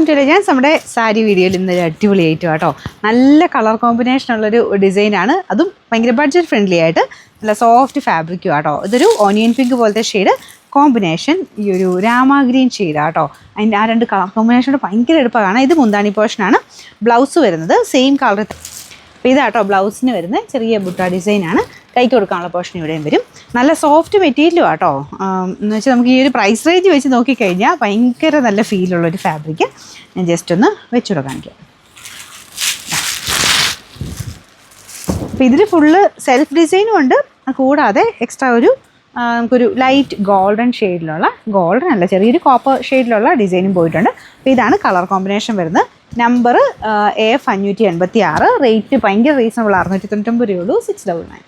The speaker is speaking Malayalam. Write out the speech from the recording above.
To legends. നമ്മുടെ സാരി വീഡിയോയിൽ ഇന്നൊരു അടിപൊളി ഐറ്റം കേട്ടോ. നല്ല കളർ കോമ്പിനേഷൻ ഉള്ളൊരു ഡിസൈനാണ്, അതും ഭയങ്കര ബഡ്ജറ്റ് ഫ്രണ്ട്ലി ആയിട്ട് നല്ല സോഫ്റ്റ് ഫാബ്രിക്കും കേട്ടോ. ഇതൊരു ഓനിയൻ പിങ്ക് പോലത്തെ ഷെയ്ഡ് കോമ്പിനേഷൻ, ഈ ഒരു രാമ ഗ്രീൻ ഷെയ്ഡാണ് കേട്ടോ. അതിൻ്റെ ആ രണ്ട് കളർ കോമ്പിനേഷനോട് ഭയങ്കര എളുപ്പമാണ്. ഇത് മുന്താണി പോർഷനാണ്. ബ്ലൗസ് വരുന്നത് സെയിം കളർ. അപ്പോൾ ഇതാട്ടോ ബ്ലൗസിന് വരുന്നത് ചെറിയ ബുട്ട ഡിസൈനാണ്. കൈക്ക് കൊടുക്കാനുള്ള പോർഷൻ ഇവിടെയും വരും. നല്ല സോഫ്റ്റ് മെറ്റീരിയലും ആട്ടോ. എന്ന് വെച്ചാൽ നമുക്ക് ഈ ഒരു പ്രൈസ് റേഞ്ച് വെച്ച് നോക്കിക്കഴിഞ്ഞാൽ ഭയങ്കര നല്ല ഫീലുള്ളൊരു ഫാബ്രിക്. ഞാൻ ജസ്റ്റ് ഒന്ന് വെച്ചുകൂടെ കാണിക്കാം. അപ്പോൾ ഇതിൽ ഫുള്ള് സെൽഫ് ഡിസൈനും ഉണ്ട്, കൂടാതെ എക്സ്ട്രാ നമുക്കൊരു ലൈറ്റ് ഗോൾഡൻ ഷെയ്ഡിലുള്ള, ഗോൾഡൻ അല്ല ചെറിയൊരു കോപ്പർ ഷെയ്ഡിലുള്ള ഡിസൈനും പോയിട്ടുണ്ട്. അപ്പോൾ ഇതാണ് കളർ കോമ്പിനേഷൻ വരുന്നത്. Number AF 586. റേറ്റ് ഭയങ്കര റീസണബിൾ, 699 രൂപയുള്ളൂ. 699.